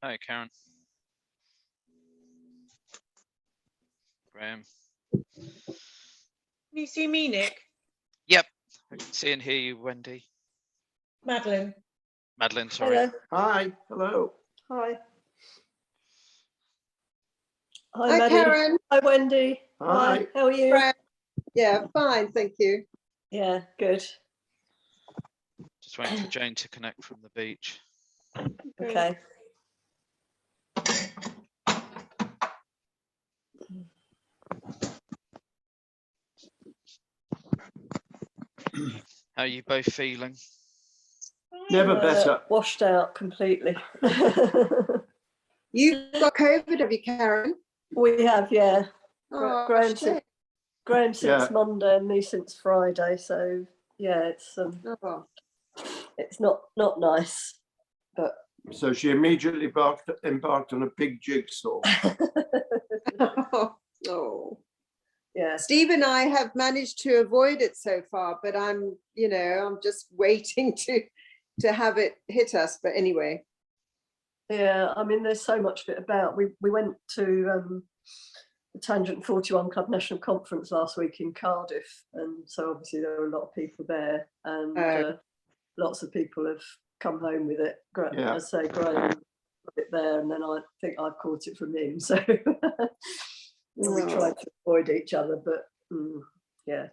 Hi, Karen. Graham. Can you see me, Nick? Yep, I can see and hear you, Wendy. Madeline. Madeline, sorry. Hello. Hi, hello. Hi. Hi, Madeline. Karen. Hi, Wendy. Hi. How are you? Fran. Yeah, fine, thank you. Yeah, good. Just waiting for Jane to connect from the beach. Okay. How are you both feeling? Never better. Washed out completely. You've got COVID, have you, Karen? We have, yeah. Oh, Graham shit. since Yeah. Monday and me since Friday. So yeah, Oh. it's not nice, but So she immediately embarked on a big jigsaw. Oh. yeah. Steve and I have managed to avoid it so far, but I'm just waiting to have it hit us. But anyway. Yeah, I mean, there's so much of it about. We went to the Tangent 41 Club National Conference last week in Cardiff, and so obviously there were a lot of people there, and lots of people have come home with it. Yeah. I say Graham got it there, and then I think I've caught it from him. So we tried to avoid each other, but yeah.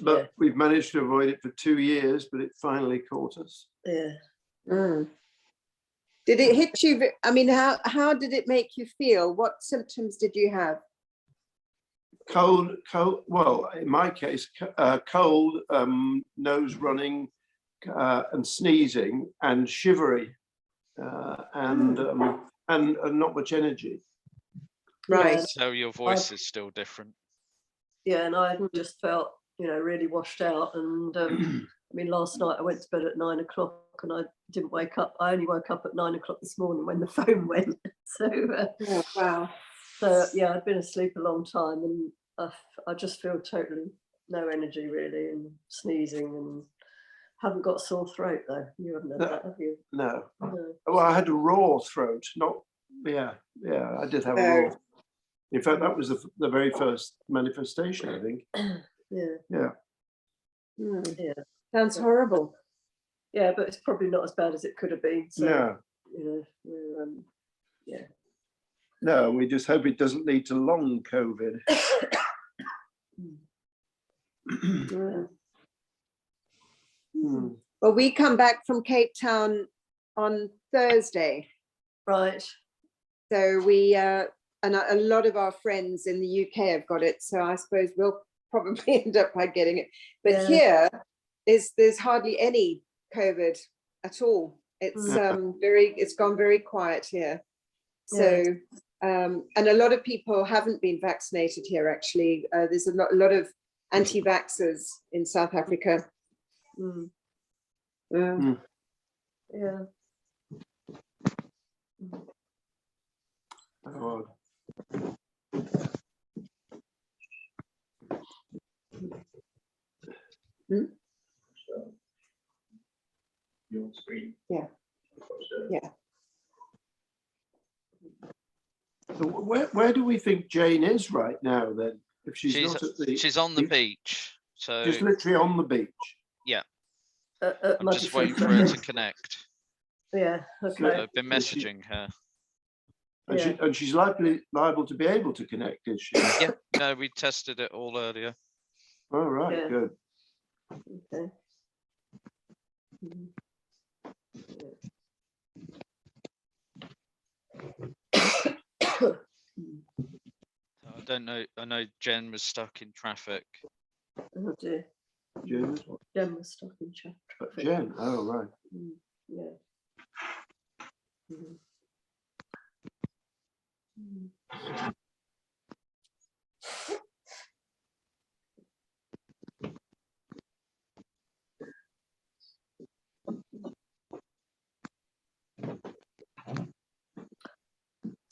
But Yeah. we've managed to avoid it for 2 years, but it finally caught us. Yeah. Mm. Did it hit you? I mean, how did it make you feel? What symptoms did you have? Cold. Well, in my case, cold, nose running, and sneezing, and shivery, and not much energy. Right. Yeah. So your voice is still different. Yeah, and I just felt, really washed out. And I mean, last night I went to bed at 9 o'clock and I didn't wake up. I only woke up at 9 o'clock this morning when the phone went. So, Oh, wow. so yeah, I'd been asleep a long time, and I just feel totally no energy really, and sneezing, and haven't got a sore throat though. You haven't had that, have you? No. No. Well, I had a raw throat. I did have a raw. In fact, that was the very first manifestation, I think. Yeah. Yeah. Mm. Yeah. Sounds horrible. Yeah, but it's probably not as bad as it could have been. So, No. Yeah. No, we just hope it doesn't lead to long COVID. Well, we come back from Cape Town on Thursday. Right. So we, and a lot of our friends in the UK have got it. So I suppose we'll probably end up by getting it. But here there's hardly any COVID at all. It's it's gone very quiet here. So, and a lot of people haven't been vaccinated here, actually. There's a lot of anti-vaxxers in South Africa. Yeah. Oh. Your screen. Yeah. Yeah. So where do we think Jane is right now then? If she's not at the, she's on the beach. So just literally on the beach. Yeah. I'm just waiting for her to connect. Yeah. Okay. I've been messaging her. And she's liable to be able to connect, is she? Yeah. No, we tested it all earlier. All right. Yeah. Good. Okay. I don't know. I know Jen was stuck in traffic. Oh dear. Jen, Jen was stuck in traffic. Jen. Oh right. Yeah.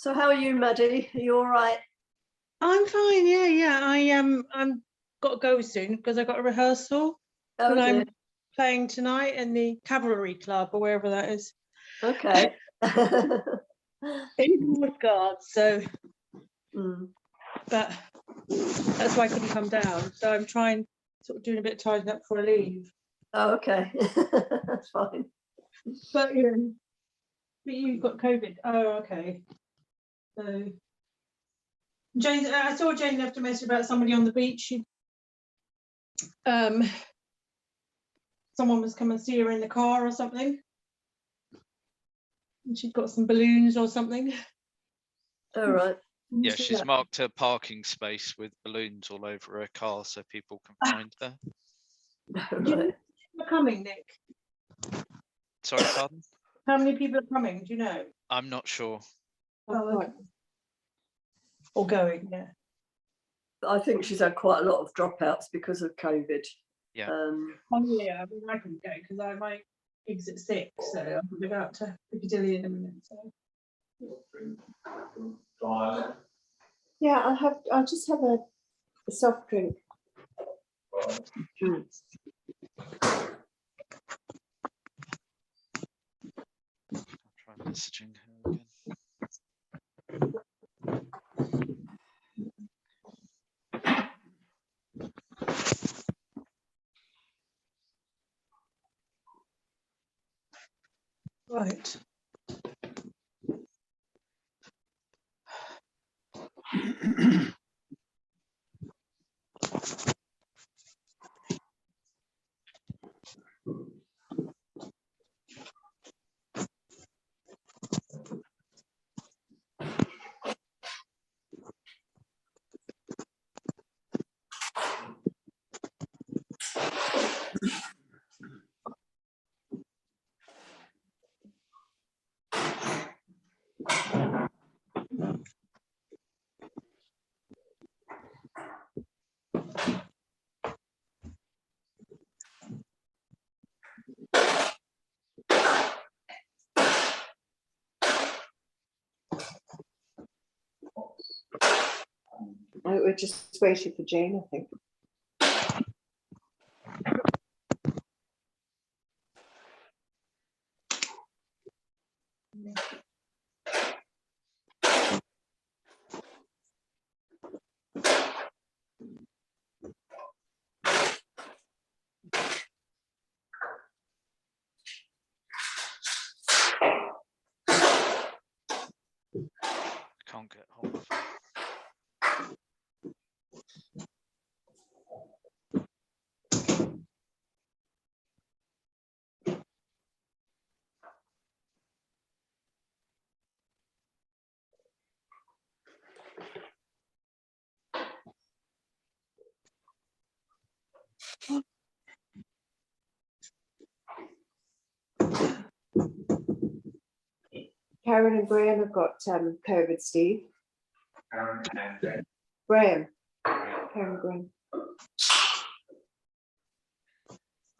So how are you, Maddie? Are you all right? I'm fine. Yeah. I'm got to go soon because I got a rehearsal. Oh, And I'm dear. playing tonight in the Cavalry Club or wherever that is Okay. in Woodgard. So, Mm. but that's why I couldn't come down. So I'm trying, sort of doing a bit of tidying up before I leave. Oh, okay. That's fine. But you've got COVID. Oh, okay. So Jane, I saw Jane left a message about somebody on the beach. Someone was coming to see her in the car or something. And she'd got some balloons or something. All right. Didn't you Yeah, see she's that? marked her parking space with balloons all over her car so people can find her. All Do you know right. people are coming, Nick? Sorry, pardon? How many people are coming? Do you know? I'm not sure. Oh, okay. Or going, yeah. I think she's had quite a lot of dropouts because of COVID. Yeah. Oh yeah, I mean I can go because my gig's at 6, so I'm going out to Piccadilly in a minute. So. Yeah, I'll just have a soft drink. Mm. I'll try messaging her again. Right. We're just waiting for Jane, I think. Can't get hold of her. Karen and Graham have got COVID, Steve. Karen and Graham. Karen and Graham.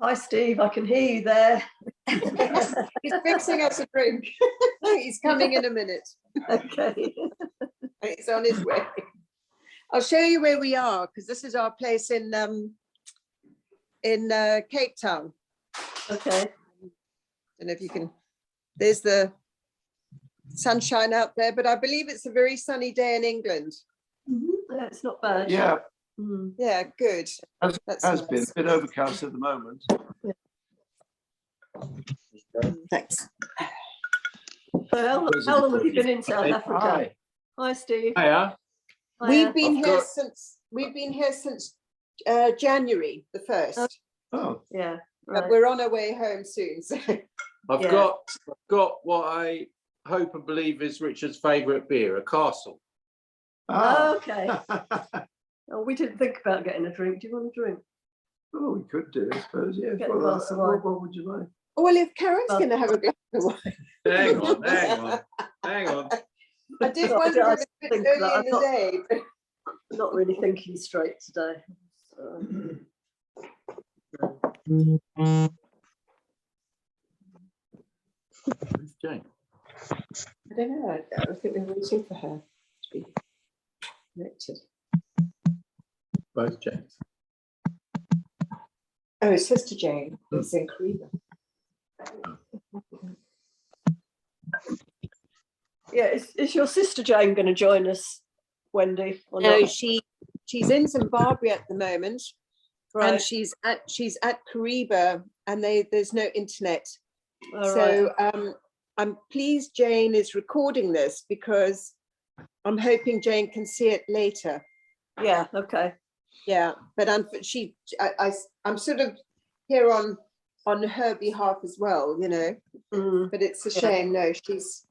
Hi, Steve. I can hear you there. He's fixing us a drink. He's coming in a minute. Okay. He's on his way. I'll show you where we are because this is our place in Cape Town. Okay. And if you can, there's the sunshine out there, but I believe it's a very sunny day in England. Yeah, it's not bad. Yeah, Mm. Yeah, good. has That's been nice. a bit overcast at the moment. Thanks. So how long have you been in South Africa? Hi. Hi, Steve. Hiya. We've been I've here got- since January the 1st. Oh, Yeah. But Right. we're on our way home soon. So I've Yeah. got what I hope and believe is Richard's favourite beer, a Castle. ah. Okay. Oh, we didn't think about getting a drink. Do you want a drink? Oh, we could do, I suppose, yeah. Get a Well, glass of wine. what would you like? well, if Karen's Well- going to have a glass of wine, Hang on, hang on, hang on. I did No, I wonder don't if it's a bit think early that. in the day. But I'm not really thinking straight today. So, Who's Jane? I don't know. I think we're waiting for her to be connected. Both James. Oh, Sister Jane is in Korea. Yeah, is your sister Jane going to join us, Wendy? Or No, not? she's in Zimbabwe at the moment, Right. and she's at Kariba, and there's no internet. All So right. I'm pleased Jane is recording this, because I'm hoping Jane can see it later. Yeah. Okay. Yeah, but I'm sort of here on her behalf as well, you know. Mm, But it's a Yeah. shame. No, she's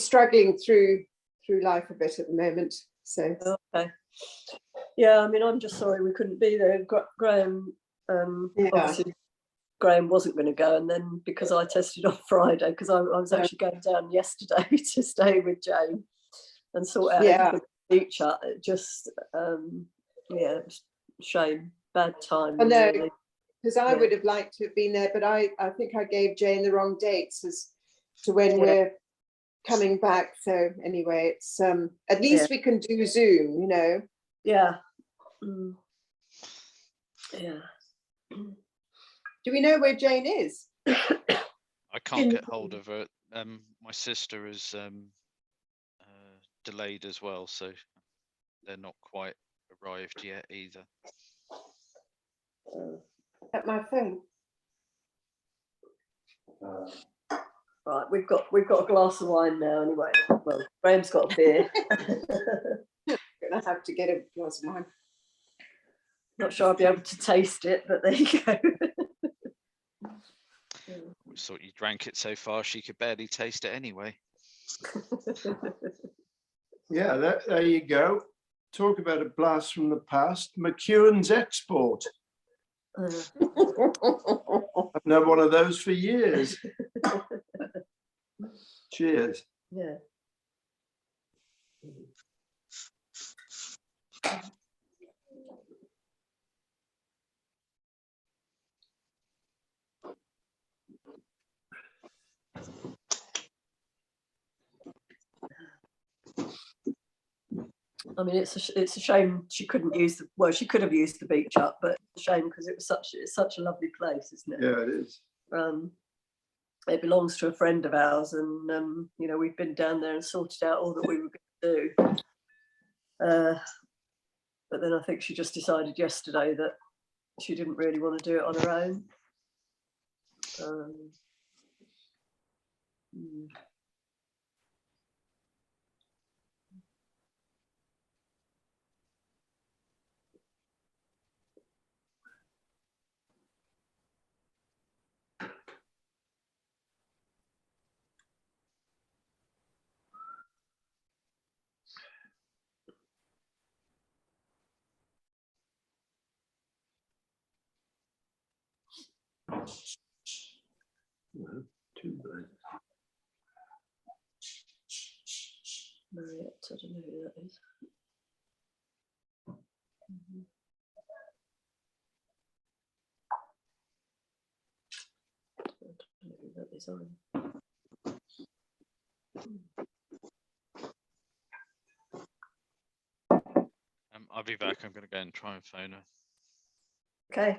struggling through life a bit at the moment. So okay. Yeah. I mean, I'm just sorry we couldn't be there. Graham. Yeah. Obviously, Graham wasn't going to go, and then because I tested on Friday, because I was actually going down yesterday to stay with Jane and sort out Yeah. everything with each other. It just, yeah, shame, bad time. I know, really. because I Yeah. would have liked to have been there, but I think I gave Jane the wrong dates as to when Yeah. we're coming back. So anyway, it's at least we can do Zoom, you know. Yeah. Mm. Yeah. Do we know where Jane is? I can't In- get hold of her. My sister is delayed as well, so they're not quite arrived yet either. At my phone. Right, we've got a glass of wine now anyway. Well, Graham's got a beer. Gonna have to get a glass of wine. Not sure I'll be able to taste it, but there you go. We thought you drank it so far she could barely taste it anyway. Yeah, there you go. Talk about a blast from the past. McEwen's Export. I've known one of those for years. Cheers. Yeah. I mean, it's a shame she couldn't use she could have used the beach up, but it's a shame because it's such a lovely place, isn't it? Yeah, it is. It belongs to a friend of ours, and you know, we've been down there and sorted out all that we were going to do. But then I think she just decided yesterday that she didn't really want to do it on her own. Too bad. Mariette, I don't know who that is. I don't know who that is either. I'll be back. I'm going to go and try and phone her. Okay.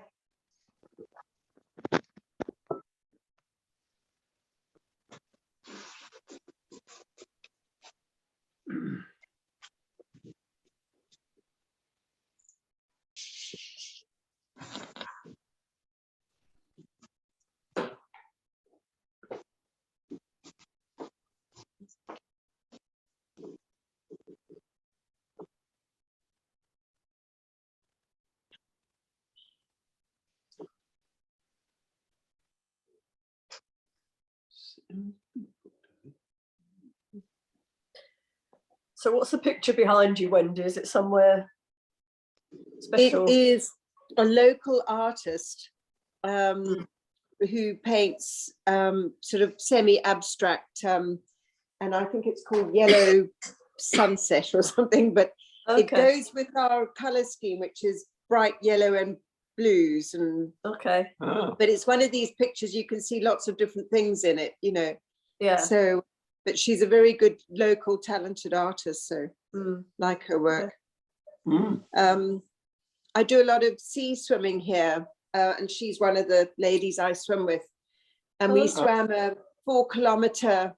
So what's the picture behind you, Wendy? Is it somewhere special? It is a local artist who paints sort of semi-abstract, and I think it's called Yellow Sunset or something, but it goes with our colour scheme, which is bright yellow and blues. And Okay. Oh, but it's one of these pictures you can see lots of different things in it, you know. Yeah. So, but she's a very good local talented artist, so like her work. I do a lot of sea swimming here, and she's one of the ladies I swim with. And we swam a 4-kilometer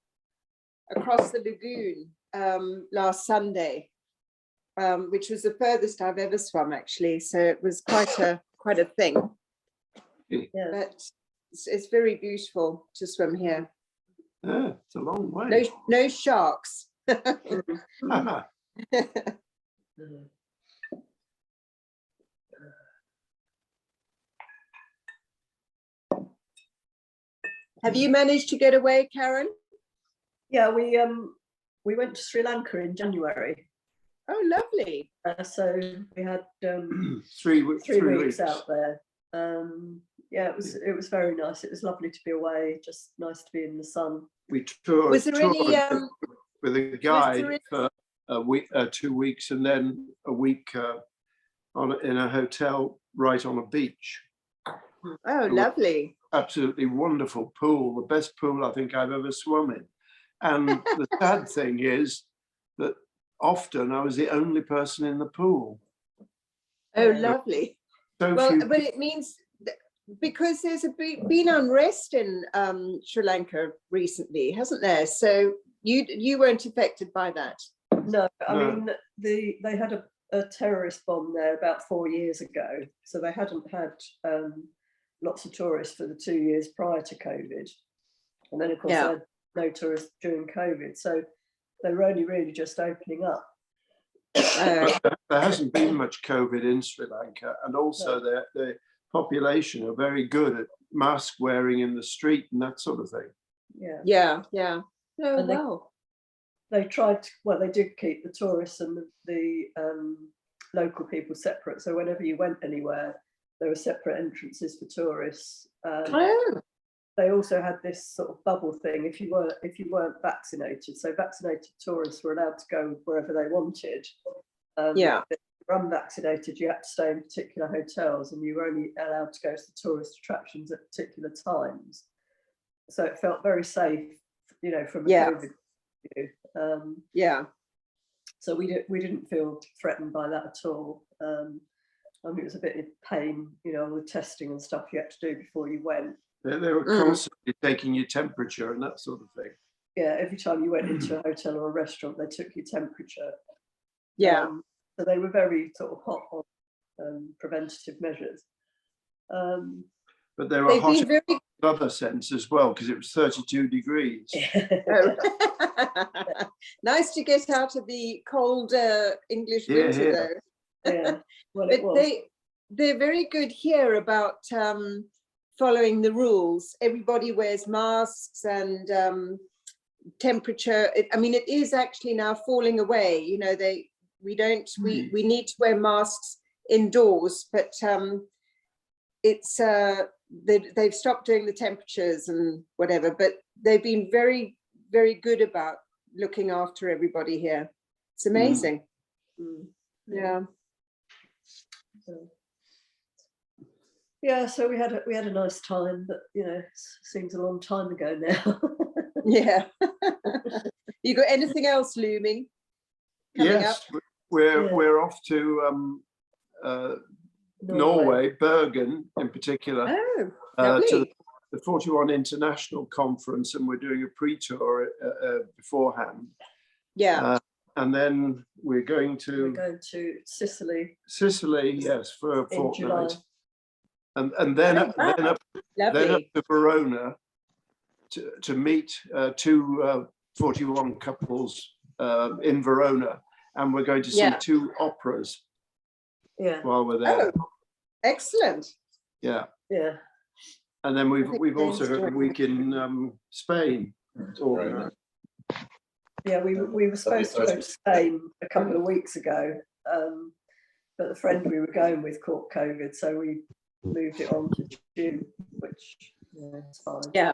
across the lagoon last Sunday, which was the furthest I've ever swum, actually. So it was quite a thing. Yeah. But it's very beautiful to swim here. Yeah, it's a long way. No sharks. Have you managed to get away, Karen? Yeah, we went to Sri Lanka in January. Oh, lovely. So we had 3 3 weeks out there. Yeah, it was very nice. It was lovely to be away, just nice to be in the sun. We toured, Was there any with a guide for a week, 2 weeks, and then a week in a hotel right on a beach. Oh, lovely. Absolutely wonderful pool, the best pool I think I've ever swum in. And the sad thing is that often I was the only person in the pool. Oh, lovely. So Well, few but it means because there's been unrest in Sri Lanka recently, hasn't there? So you weren't affected by that. No, I No. mean they had a terrorist bomb there about 4 years ago, so they hadn't had lots of tourists for the 2 years prior to COVID, and then of course they had no tourists during COVID, so they were only really just opening up. there hasn't been much COVID in Sri Lanka, and also the population are very good at mask wearing in the street and that sort of thing. Yeah. Oh, And well. they tried to, well, they did keep the tourists and the local people separate, so whenever you went anywhere there were separate entrances for tourists. They also had this sort of bubble thing if you weren't vaccinated, so vaccinated tourists were allowed to go wherever they wanted. If you were unvaccinated, you had to stay in particular hotels, and you were only allowed to go to the tourist attractions at particular times. So it felt very safe, you know, from a COVID view. So we didn't feel threatened by that at all. I mean, it was a bit of pain, you know, with testing and stuff you had to do before you went. They were constantly taking your temperature and that sort of thing. Yeah, every time you went into a hotel or a restaurant, they took your temperature. So they were very sort of hot on preventative measures. But they were hot in another sense as well, because it was 32 degrees. Nice to get out of the cold English winter, though. Yeah, well, but they're very good here about following the rules. Everybody wears masks and temperature. I mean, it is actually now falling away. You know, we need to wear masks indoors, but it's they've stopped doing the temperatures and whatever. But they've been very, very good about looking after everybody here. It's amazing. Yeah. Yeah, so we had a nice time, but you know, it seems a long time ago now. Yeah. You got anything else looming? Yes, we're off to Norway, Bergen in particular, to the 41 International Conference, and we're doing a pre-tour beforehand. And then we're going to Sicily. Sicily, yes, for a fortnight. July. And then up to Verona to meet two 41 couples in Verona, and we're going to see 2 operas while we're there. Oh, excellent. Yeah. And then we've also got a week in Spain. Yeah, we were supposed to go to Spain a couple of weeks ago, but the friend we were going with caught COVID, so we moved it on to June, which it's fine. Yeah.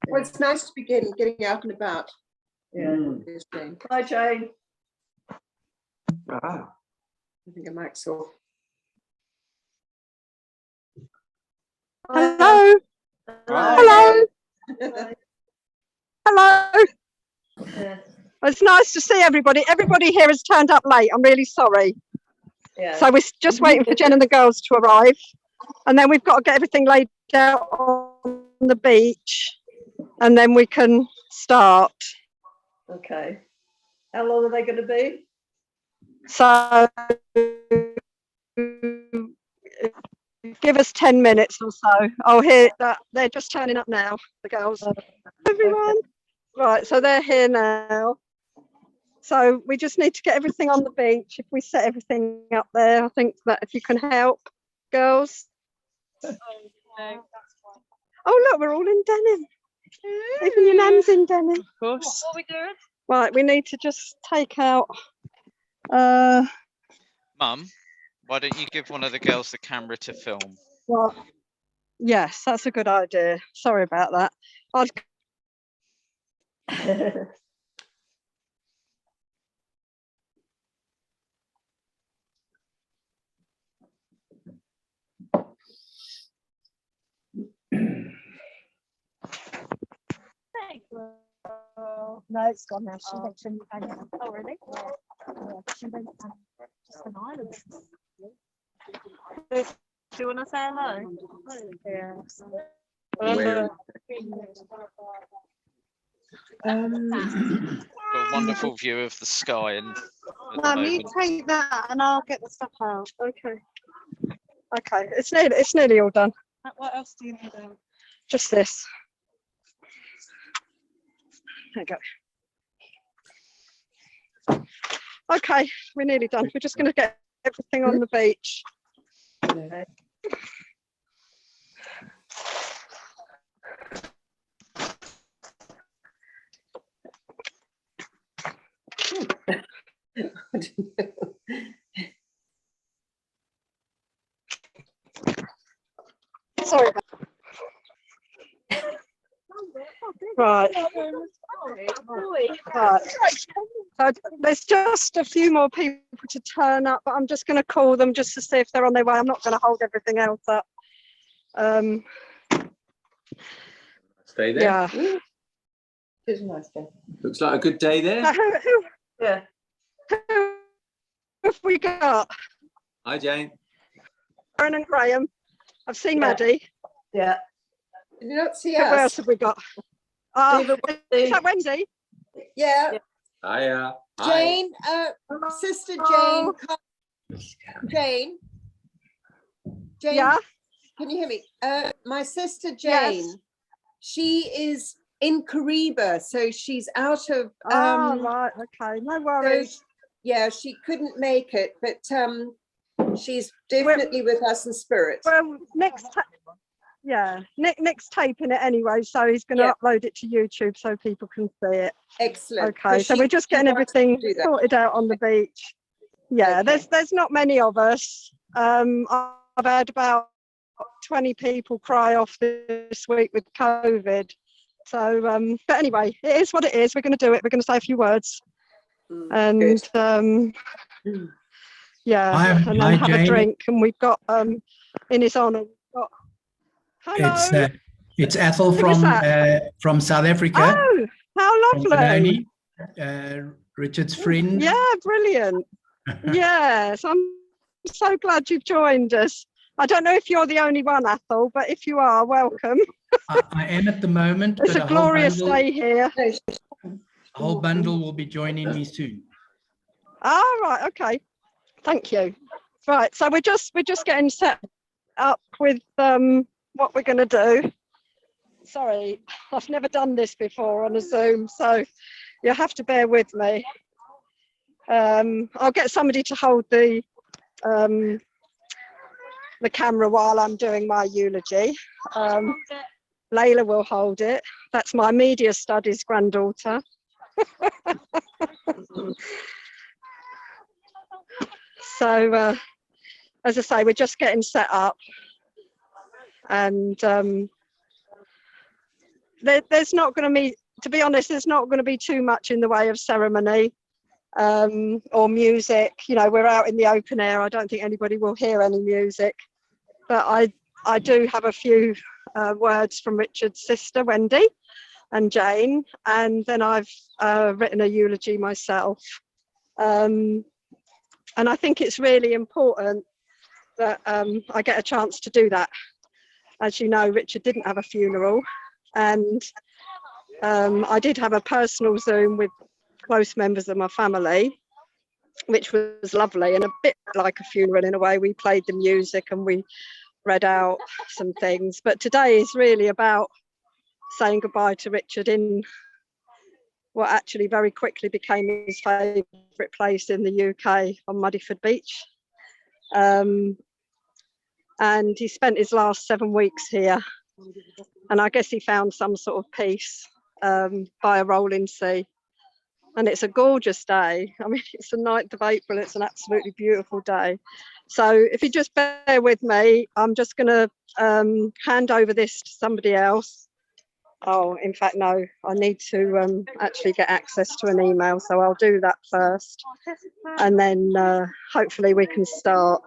Well, it's nice to be getting out and about. Yeah. Hi, Jane. Ah. I think I might saw. Hello. Hi. Hello. Hi. Hello. Yeah. It's nice to see everybody. Everybody here has turned up late. I'm really sorry. Yeah. So we're just waiting for Jen and the girls to arrive. And then we've got to get everything laid out on the beach. And then we can start. Okay. How long are they going to be? So give us 10 minutes or so. Oh, here, they're just turning up now, the girls. Everyone. Right, so they're here now. So we just need to get everything on the beach. If we set everything up there, I think that if you can help, girls. Oh, look, we're all in denim. Even your nan's in denim. Of course. What are we doing? Right, we need to just take out. Mum, why don't you give one of the girls the camera to film? Well, yes, that's a good idea. Sorry about that. No, it's gone now. She went to oh, really? Yeah. She went just an island. Do you want to say hello? Yeah. Got a wonderful view of the sky and Mum, you take that and I'll get the stuff out. Okay. Okay, it's nearly all done. What else do you need? Just this. There you go. Okay, we're nearly done. We're just going to get everything on the beach. Okay. Sorry about Right. Right. So there's just a few more people to turn up, but I'm just going to call them just to see if they're on their way. I'm not going to hold everything else up. Stay there. Yeah. It's a nice day. Looks like a good day there. Yeah. Who have we got? Hi, Jane. Aaron and Graham. I've seen Yeah. Maddie. Yeah. Did you not see Who else us? have we got? Is that Wendy? Yeah, Hiya. Hi. Jane, Sister Jane, Jane, Yeah. can you hear me? My sister Yes. Jane, she is in Kariba, so she's out of, Right, okay, no worries. yeah, she couldn't make it, but she's definitely with us in spirit. Well, next Nick's taping it anyway, so he's going to Yeah. upload it to YouTube so people can see it. Excellent. Okay, 'cause so we're just she getting wants to everything do that. sorted out on the beach. Yeah, Okay. there's not many of us. I've had about 20 people cry off this week with COVID. So, but anyway, it is what it is. We're going to do it. We're going to say a few words, and yeah, and then have a drink. And we've got in his honour. Hello. It's Ethel Who is from South Africa. Oh, how lovely. Richard's friend. Yeah, brilliant. Yes, I'm so glad you've joined us. I don't know if you're the only one, Ethel, but if you are, welcome. I am at the moment. It's but a glorious day here. A whole bundle will be joining me soon. Ah, right, okay. Thank you. Right, so we're just getting set up with what we're going to do. Sorry, I've never done this before on a Zoom, so you'll have to bear with me. I'll get somebody to hold the camera while I'm doing my eulogy. Layla will hold it. That's my media studies granddaughter. So, as I say, we're just getting set up. And there's not going to be, to be honest, there's not going to be too much in the way of ceremony or music. You know, we're out in the open air. I don't think anybody will hear any music. But I do have a few words from Richard's sister, Wendy, and Jane, and then I've written a eulogy myself. And I think it's really important that I get a chance to do that. As you know, Richard didn't have a funeral, and I did have a personal Zoom with close members of my family, which was lovely and a bit like a funeral in a way. We played the music and we read out some things, but today is really about saying goodbye to Richard in what actually very quickly became his favourite place in the UK, on Mudeford Beach. And he spent his last 7 weeks here, and I guess he found some sort of peace by a rolling sea. And it's a gorgeous day. I mean, it's the 9th of April. It's an absolutely beautiful day. So if you just bear with me, I'm just going to hand over this to somebody else. Oh, in fact, no, I need to actually get access to an email. So I'll do that first. And then hopefully we can start.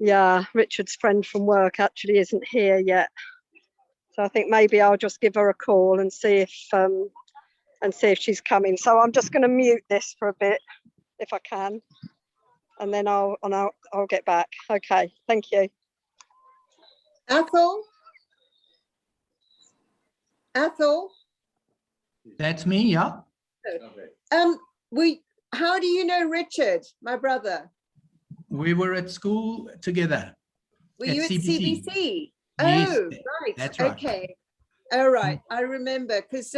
Yeah, Richard's friend from work actually isn't here yet. So I think maybe I'll just give her a call and see if she's coming. So I'm just going to mute this for a bit, if I can, and then I'll get back. Okay, thank you. Ethel? Ethel? That's me, yeah. How do you know Richard, my brother? We were at school together. Were you at CBC? CBC? Yes, Oh, right. that's right. Okay. All right. I remember, because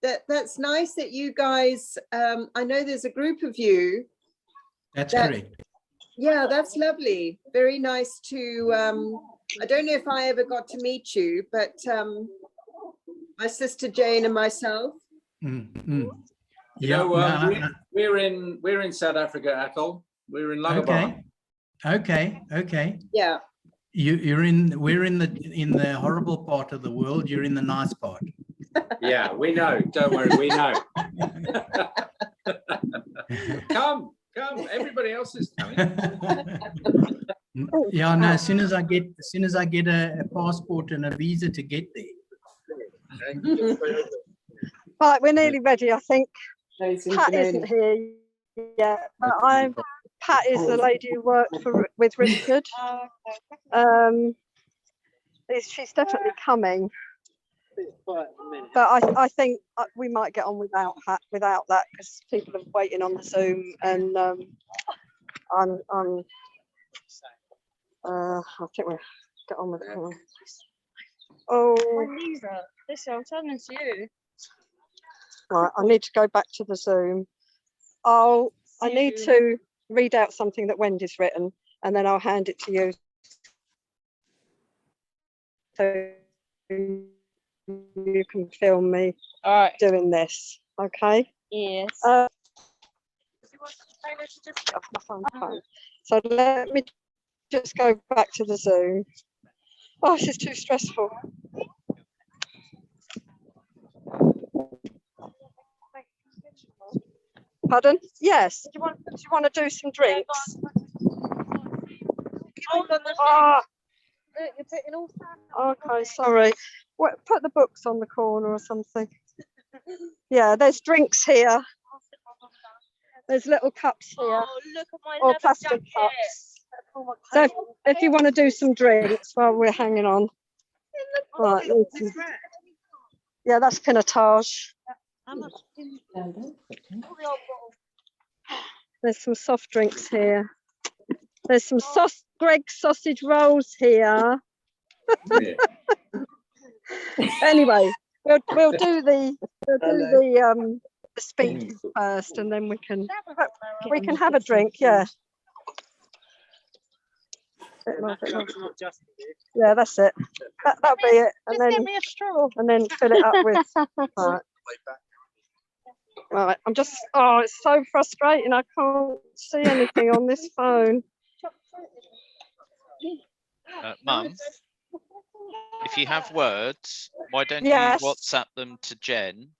that's nice that you guys, I know there's a group of you. That's correct. Yeah, that's lovely. Very nice to, I don't know if I ever got to meet you, but my sister Jane and myself. Yeah, we're in South Africa, Ethel. We're in Lagabah. Okay. Yeah. We're in the horrible part of the world. You're in the nice part. Yeah, we know. Don't worry, we know. Come. Everybody else is coming. Yeah, no. As soon as I get a passport and a visa to get there. Right, we're nearly ready, I think. Pat isn't here yet, but Pat is the lady who worked with Richard. She's definitely coming, but I think we might get on without that, because people are waiting on the Zoom, and I think we'll get on with it. Oh, Lisa, listen, I'm turning to you. right, I need to go back to the Zoom. I need to read out something that Wendy's written, and then I'll hand it to you. So you can film me doing this, okay? Yes. So let me just go back to the Zoom. Oh, this is too stressful. Pardon? Yes. Do you want to do some drinks? You're putting all Okay, sorry. Put the books on the corner or something. Yeah, there's drinks here. There's little cups here. Oh, look at my or plastic cups. So if you want to do some drinks while we're hanging on. Right. Yeah, that's pinotage. There's some soft drinks here. There's some Greg's sausage rolls here. Anyway, we'll do the speech first, and then we can have a drink. Yeah. Yeah, that's it. That'll be it. And then get me a straw. And then fill it up with. Right. I'm just. Oh, it's so frustrating. I can't see anything on this phone. Mum, if you have words, why don't Yes. you WhatsApp them to Jen,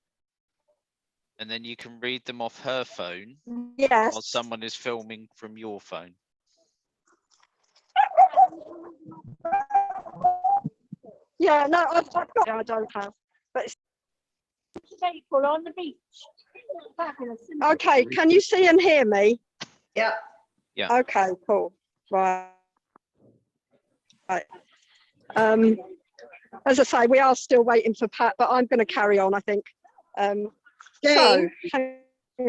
and then you can read them off her phone Yes. while someone is filming from your phone. Yeah, no, I've got it. I don't have. But it's April on the beach. Fabulous. isn't it? okay. Can you see and hear me? Yeah. Okay, cool. Right. Right. As I say, we are still waiting for Pat, but I'm going to carry on, I think. So, Jane, hang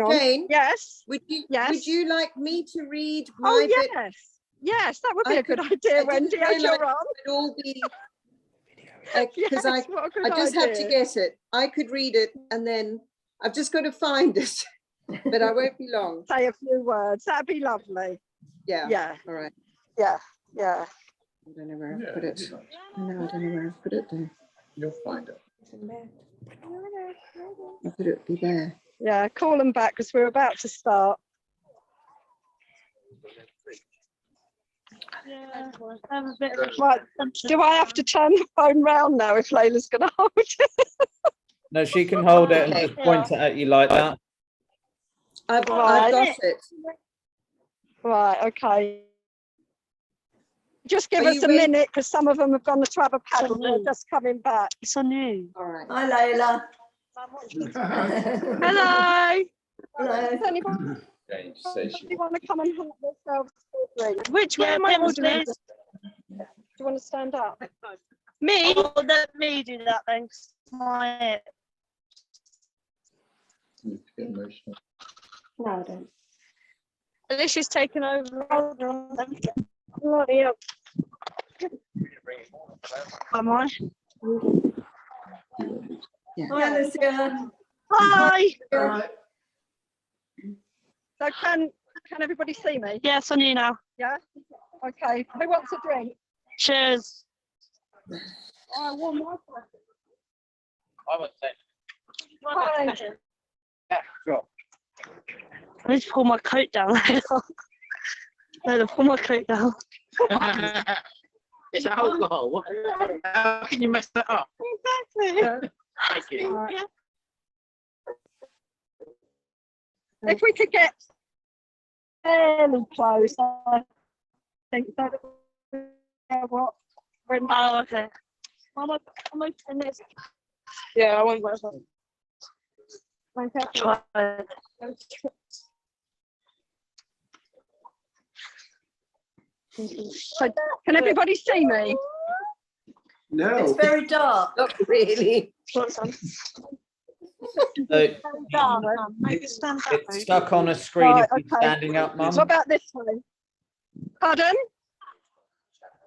on. Jane, Yes. would Yes. you like me to read my Oh, bit? yes. Yes, that would be I a good I idea, didn't Wendy, as realise you're on. it would all be Yes, because what a good I just have to idea. get it. I could read it and then I've just got to find it, but I won't be long. Say a few words. That'd be lovely. Yeah. Yeah, All right. yeah, yeah. I don't know where I put it. No, I don't know where I put it there. You'll find it. I thought it would be there. Yeah, call them back because we're about to start. Yeah, have a bit of Right, do I have to turn the phone round now if Layla's going to hold it? No, she can hold it and Okay. just point it at you like that. I've Right. got it. Right, okay. Just give Are us you a ready? minute because some of them have gone to have a paddle. They're just coming back. It's on you. All right. Hi, Layla. Hello. Hello. Does anybody Jane says she want to come and help themselves? Which way am I holding? Do you want to stand up? Me? Oh, let me do that then. 'Cause my needs to get emotional. No, I don't. Alicia's taken over. hold on. Bloody hell. Am I? Yeah. Hi, Alicia. Hi. All right. So can everybody see me? Yes, on you now. Yeah. Okay. Who wants a drink? Cheers. Oh, one more. I would say. Fine. Yeah, sure. I need to pull my coat down. No, to pull my coat down. It's alcohol. How can you mess that up? Exactly. Thank you. Right. Yeah. If we could get fairly close, I think that what? Oh, okay. Am I in this? Yeah, I won't go. Okay. Try. So can everybody see me? No. It's very dark. Not really. What's on? So Maybe stand up. it's stuck on a screen Right, if you're okay. standing up, What Mum. about this way? Pardon?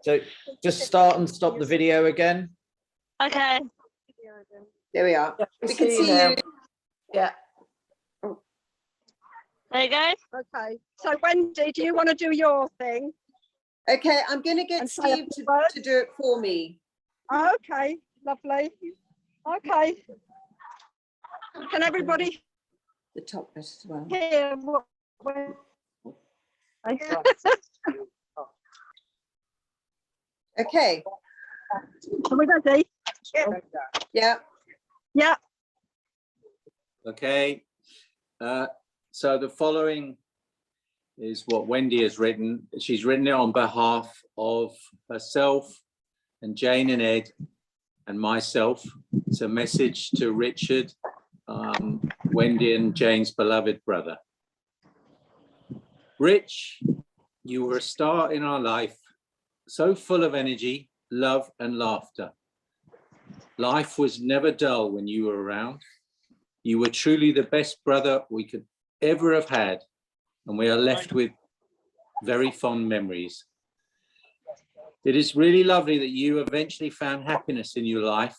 So just start and stop the video again. Okay. There we are. We can see now. you. Yeah. There you go. Okay. So Wendy, do you want to do your thing? Okay, I'm going to get And say a Steve few words? to do it for me. Okay, lovely. Okay. Can everybody The top bit as well. hear what? Okay. Are we ready? Yeah. Yeah. Okay. So the following is what Wendy has written. She's written it on behalf of herself and Jane and Ed and myself. It's a message to Richard, Wendy and Jane's beloved brother. Rich, you were a star in our life, so full of energy, love and laughter. Life was never dull when you were around. You were truly the best brother we could ever have had, and we are left with very fond memories. It is really lovely that you eventually found happiness in your life.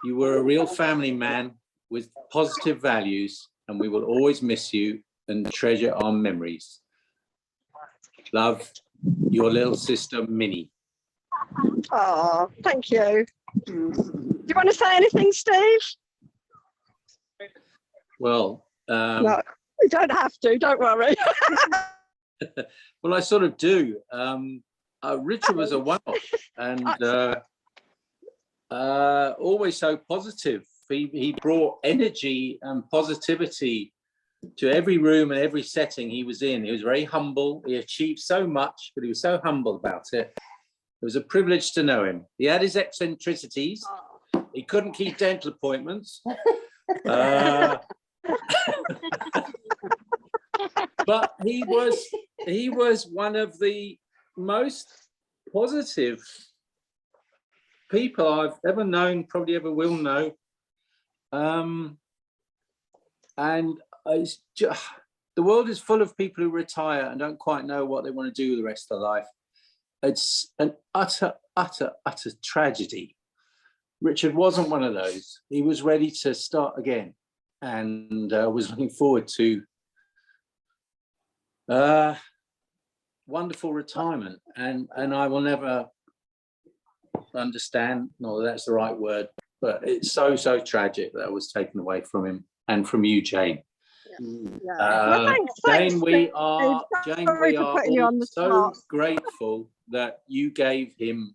You were a real family man with positive values, and we will always miss you and treasure our memories. Love, your little sister, Minnie. Oh, thank you. Do you want to say anything, Steve? Well, No, you don't have to. Don't worry. well, I sort of do. Richard was a one-off and always so positive. He brought energy and positivity to every room and every setting he was in. He was very humble. He achieved so much, but he was so humble about it. It was a privilege to know him. He had his eccentricities. He couldn't keep dental appointments. But he was one of the most positive people I've ever known, probably ever will know. And it's just, the world is full of people who retire and don't quite know what they want to do with the rest of their life. It's an utter tragedy. Richard wasn't one of those. He was ready to start again, and was looking forward to wonderful retirement. And I will never understand, not that that's the right word, but it's so tragic that was taken away from him and from you, Jane. Well, thanks, Jane, Steve. we are Sorry for putting you on the so spot. grateful that you gave him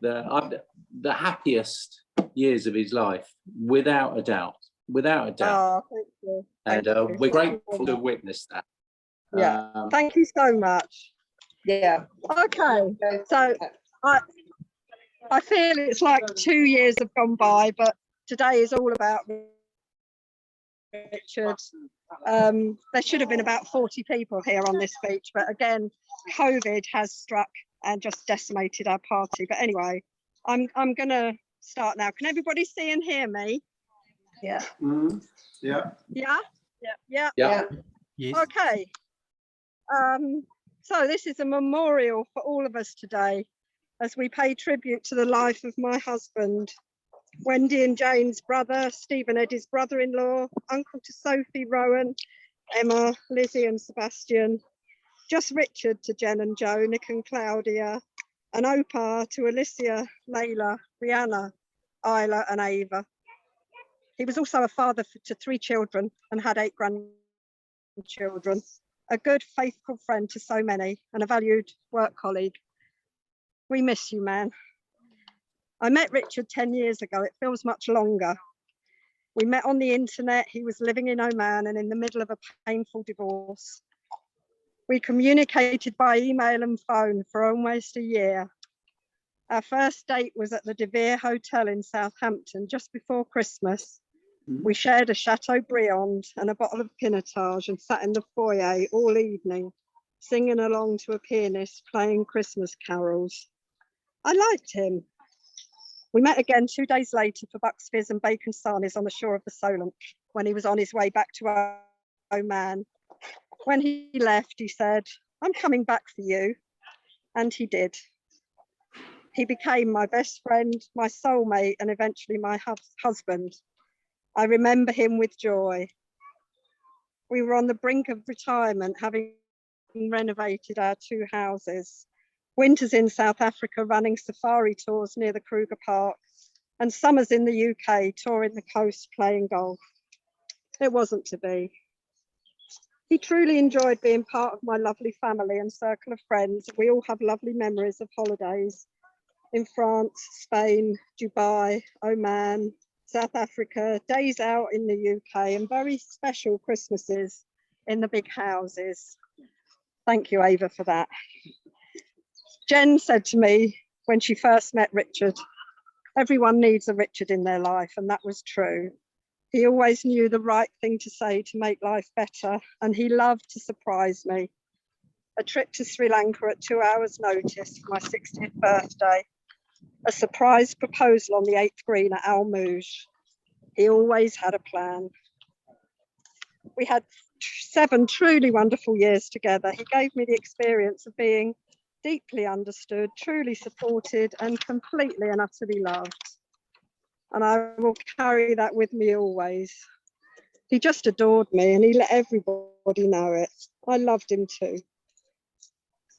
the happiest years of his life, without a doubt. Oh, thank you. And Thank you. we're grateful to witness that. Yeah, thank you so much. Yeah. Okay, so I feel it's like 2 years have gone by, but today is all about Richard. There should have been about 40 people here on this beach, but again, COVID has struck and just decimated our party. But anyway, I'm gonna start now. Can everybody see and hear me? Yeah. Yeah. Yeah? Yeah. Yes. Okay. So this is a memorial for all of us today as we pay tribute to the life of my husband, Wendy and Jane's brother, Stephen Eddie's brother-in-law, uncle to Sophie, Rowan, Emma, Lizzie and Sebastian, just Richard to Jen and Joe, Nick and Claudia, and Opa to Alicia, Layla, Rihanna, Isla and Ava. He was also a father to 3 children and had 8 grandchildren, a good, faithful friend to so many and a valued work colleague. We miss you, man. I met Richard 10 years ago. It feels much longer. We met on the internet. He was living in Oman and in the middle of a painful divorce. We communicated by email and phone for almost a year. Our first date was at the De Vere Hotel in Southampton just before Christmas. We shared a Chateaubriand and a bottle of Pinotage and sat in the foyer all evening, singing along to a pianist playing Christmas carols. I liked him. We met again 2 days later for Bucks Fizz and bacon sarnies on the shore of the Solent when he was on his way back to Oman. When he left, he said, "I'm coming back for you." And he did. He became my best friend, my soulmate, and eventually my husband. I remember him with joy. We were on the brink of retirement, having renovated our 2 houses. Winters in South Africa running safari tours near the Kruger Park, and summers in the UK touring the coast playing golf. It wasn't to be. He truly enjoyed being part of my lovely family and circle of friends. We all have lovely memories of holidays in France, Spain, Dubai, Oman, South Africa, days out in the UK, and very special Christmases in the big houses. Thank you, Ava, for that. Jen said to me when she first met Richard, everyone needs a Richard in their life, and that was true. He always knew the right thing to say to make life better, and he loved to surprise me. A trip to Sri Lanka at 2 hours' notice for my 60th birthday, a surprise proposal on the 8th green at Al Mouge. He always had a plan. We had 7 truly wonderful years together. He gave me the experience of being deeply understood, truly supported, and completely and utterly loved. And I will carry that with me always. He just adored me and he let everybody know it. I loved him too.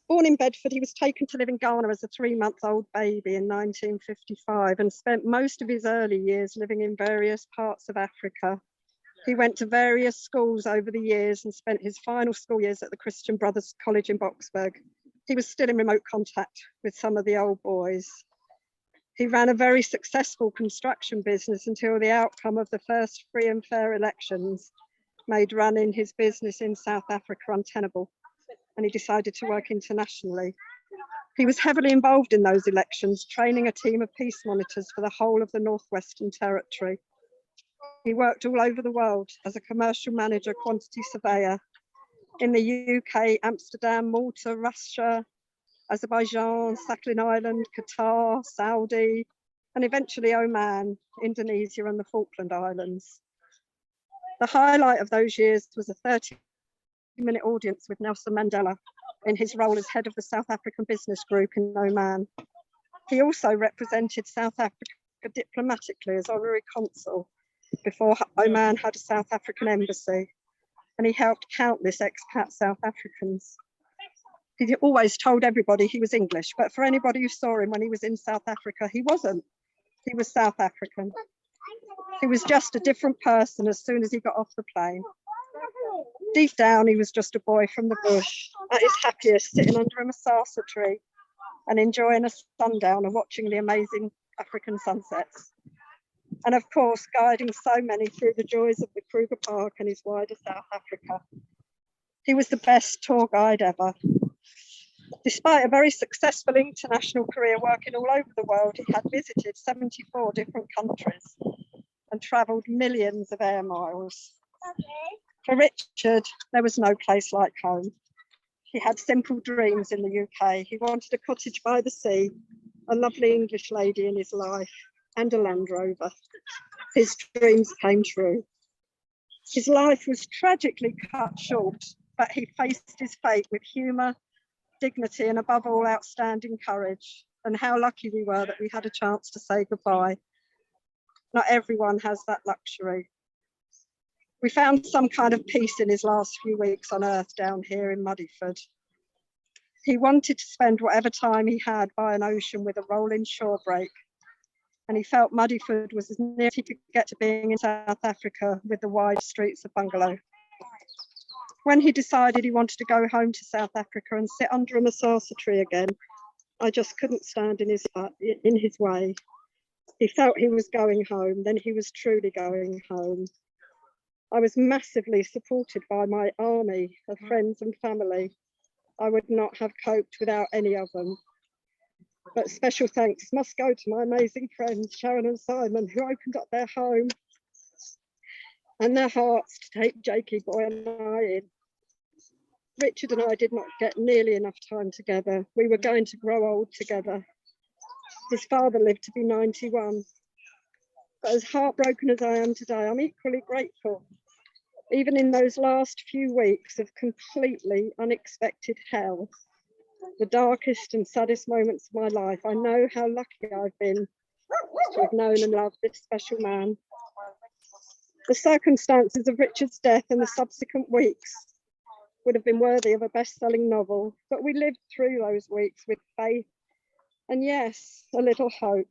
Born in Bedford, he was taken to live in Ghana as a 3-month-old baby in 1955 and spent most of his early years living in various parts of Africa. He went to various schools over the years and spent his final school years at the Christian Brothers College in Boxburg. He was still in remote contact with some of the old boys. He ran a very successful construction business until the outcome of the first free and fair elections made running his business in South Africa untenable, and he decided to work internationally. He was heavily involved in those elections, training a team of peace monitors for the whole of the Northwestern Territory. He worked all over the world as a commercial manager, quantity surveyor in the UK, Amsterdam, Malta, Russia, Azerbaijan, Sakhalin Island, Qatar, Saudi, and eventually Oman, Indonesia, and the Falkland Islands. The highlight of those years was a 30-minute audience with Nelson Mandela in his role as head of the South African Business Group in Oman. He also represented South Africa diplomatically as honorary consul before Oman had a South African embassy, and he helped countless expat South Africans. He always told everybody he was English, but for anybody who saw him when he was in South Africa, he wasn't. He was South African. He was just a different person as soon as he got off the plane. Deep down, he was just a boy from the bush, at his happiest sitting under a masasa tree and enjoying a sundown and watching the amazing African sunsets. And of course, guiding so many through the joys of the Kruger Park and his wider South Africa. He was the best tour guide ever. Despite a very successful international career working all over the world, he had visited 74 different countries and travelled millions of air miles. For Richard, there was no place like home. He had simple dreams in the UK. He wanted a cottage by the sea, a lovely English lady in his life, and a Land Rover. His dreams came true. His life was tragically cut short, but he faced his fate with humour, dignity, and above all, outstanding courage. And how lucky we were that we had a chance to say goodbye. Not everyone has that luxury. We found some kind of peace in his last few weeks on earth down here in Mudeford. He wanted to spend whatever time he had by an ocean with a rolling shore break. And he felt Mudeford was as near as he could get to being in South Africa with the wide streets of bungalow. When he decided he wanted to go home to South Africa and sit under a masasa tree again, I just couldn't stand in his way. He felt he was going home, then he was truly going home. I was massively supported by my army of friends and family. I would not have coped without any of them. But special thanks must go to my amazing friends, Sharon and Simon, who opened up their home and their hearts to take Jakey boy and I in. Richard and I did not get nearly enough time together. We were going to grow old together. His father lived to be 91. But as heartbroken as I am today, I'm equally grateful. Even in those last few weeks of completely unexpected hell, the darkest and saddest moments of my life, I know how lucky I've been to have known and loved this special man. The circumstances of Richard's death and the subsequent weeks would have been worthy of a best-selling novel, but we lived through those weeks with faith and, yes, a little hope.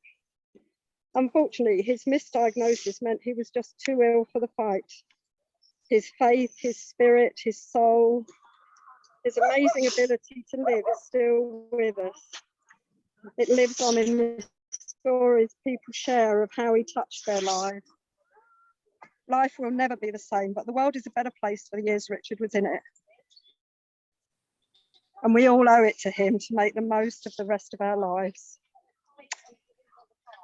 Unfortunately, his misdiagnosis meant he was just too ill for the fight. His faith, his spirit, his soul, his amazing ability to live is still with us. It lives on in the stories people share of how he touched their lives. Life will never be the same, but the world is a better place for the years Richard was in it. And we all owe it to him to make the most of the rest of our lives.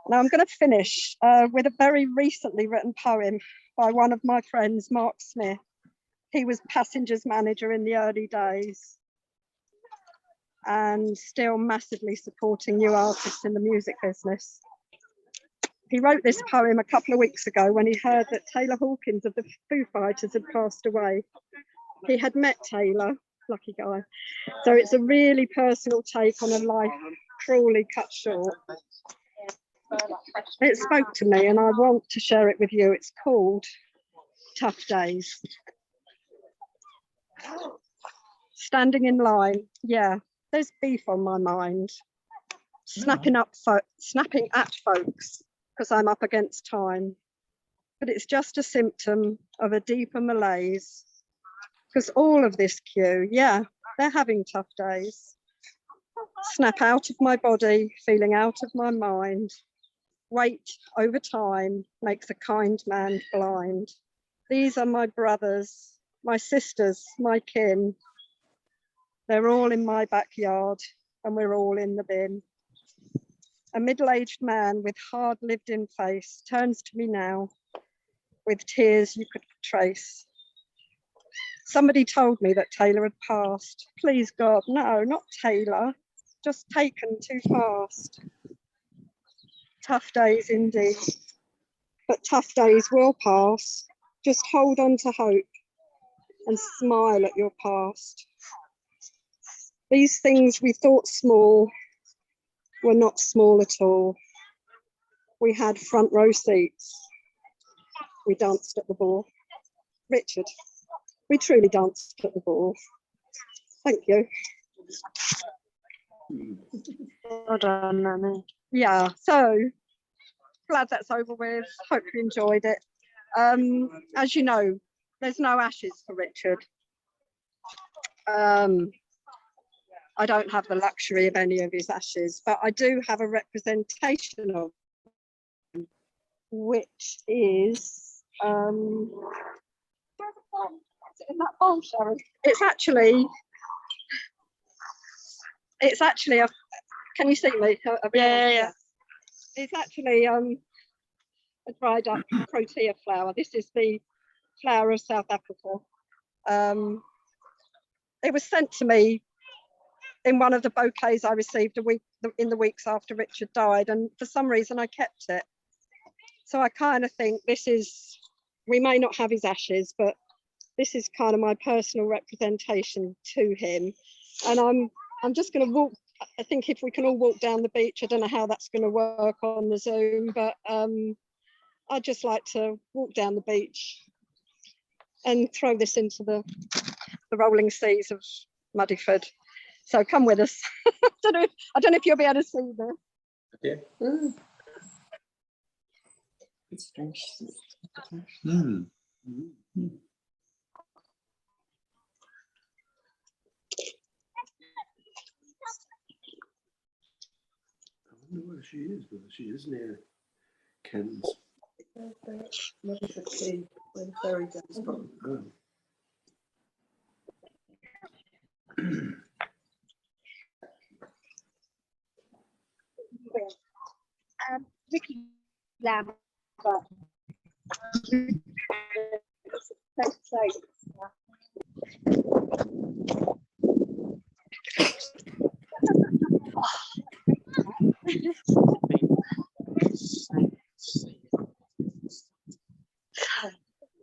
Now I'm going to finish with a very recently written poem by one of my friends, Mark Smith. He was Passengers manager in the early days and still massively supporting new artists in the music business. He wrote this poem a couple of weeks ago when he heard that Taylor Hawkins of the Foo Fighters had passed away. He had met Taylor, lucky guy. So it's a really personal take on a life cruelly cut short. It spoke to me and I want to share it with you. It's called Tough Days. Standing in line, yeah, there's beef on my mind. Snapping at folks because I'm up against time. But it's just a symptom of a deeper malaise. Because all of this queue, yeah, they're having tough days. Snap out of my body, feeling out of my mind. Weight over time makes a kind man blind. These are my brothers, my sisters, my kin. They're all in my backyard, and we're all in the bin. A middle-aged man with hard lived-in face turns to me now with tears you could trace. Somebody told me that Taylor had passed. Please God, no, not Taylor, just taken too fast. Tough days indeed, but tough days will pass. Just hold on to hope and smile at your past. These things we thought small were not small at all. We had front row seats. We danced at the ball. Richard, we truly danced at the ball. Thank you. Well done, Nanny. Yeah, so glad that's over with. Hope you enjoyed it. As you know, there's no ashes for Richard. I don't have the luxury of any of his ashes, but I do have a representation of him, which is in that bowl, Sharon. It's actually a. Can you see me? Yeah. It's actually a dried up protea flower. This is the flower of South Africa. It was sent to me in one of the bouquets I received in the weeks after Richard died, and for some reason I kept it. So I kind of think we may not have his ashes, but this is kind of my personal representation to him. And I'm just going to walk. I think if we can all walk down the beach, I don't know how that's going to work on the Zoom, but I'd just like to walk down the beach and throw this into the rolling seas of Mudeford. So come with us. I don't know if you'll be able to see this. Okay. It's strange. Mm. I wonder where she is, but she is near Ken's. Mudeford Quay, where the ferry goes from. Oh. Vicky Lambert.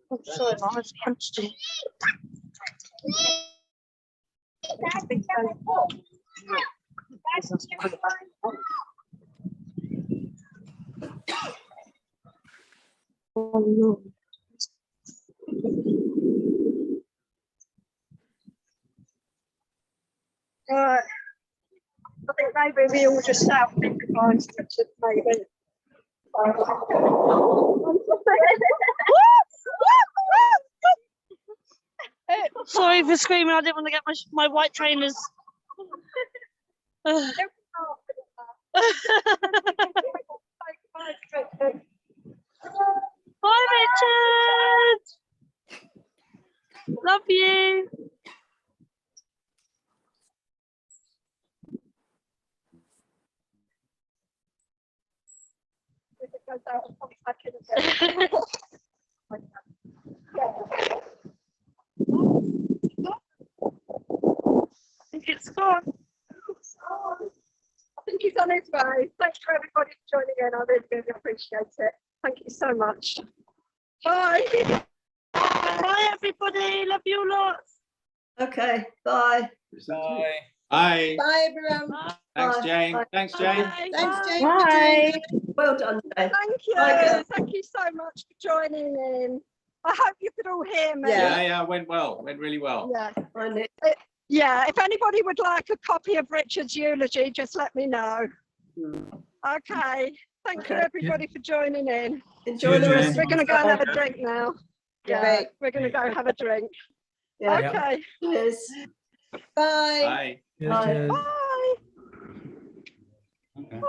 I'm sorry, Mum, I just punched you. Oh no. I think maybe we all just now think goodbye to Richard, maybe. Sorry for screaming, I didn't want to get my white trainers. Bye, Richard! Love you! I think it's gone. I think he's on his way. Thanks for everybody for joining in. I really, really appreciate it. Thank you so much. Bye. Bye, everybody. Love you lots. Okay, bye. Bye. Bye. Bye, everyone. Thanks, Bye. Jane. Bye. Thanks, Jane. Bye. Thanks, Jane. Bye. For joining us. Well done, Jane. Thank you. Bye, girl. Thank you so much for joining in. I hope you could all hear me. Yeah, went well. Went really well. Yeah. Bye, Nick. Yeah, if anybody would like a copy of Richard's eulogy, just let me know. Okay. Thank you, Okay. everybody, for joining in. Enjoy the rest. We're going to go and have a drink now. Yeah, Great. we're going to go have a drink. Yeah. Okay. Cheers. Bye. Bye. Bye. Bye.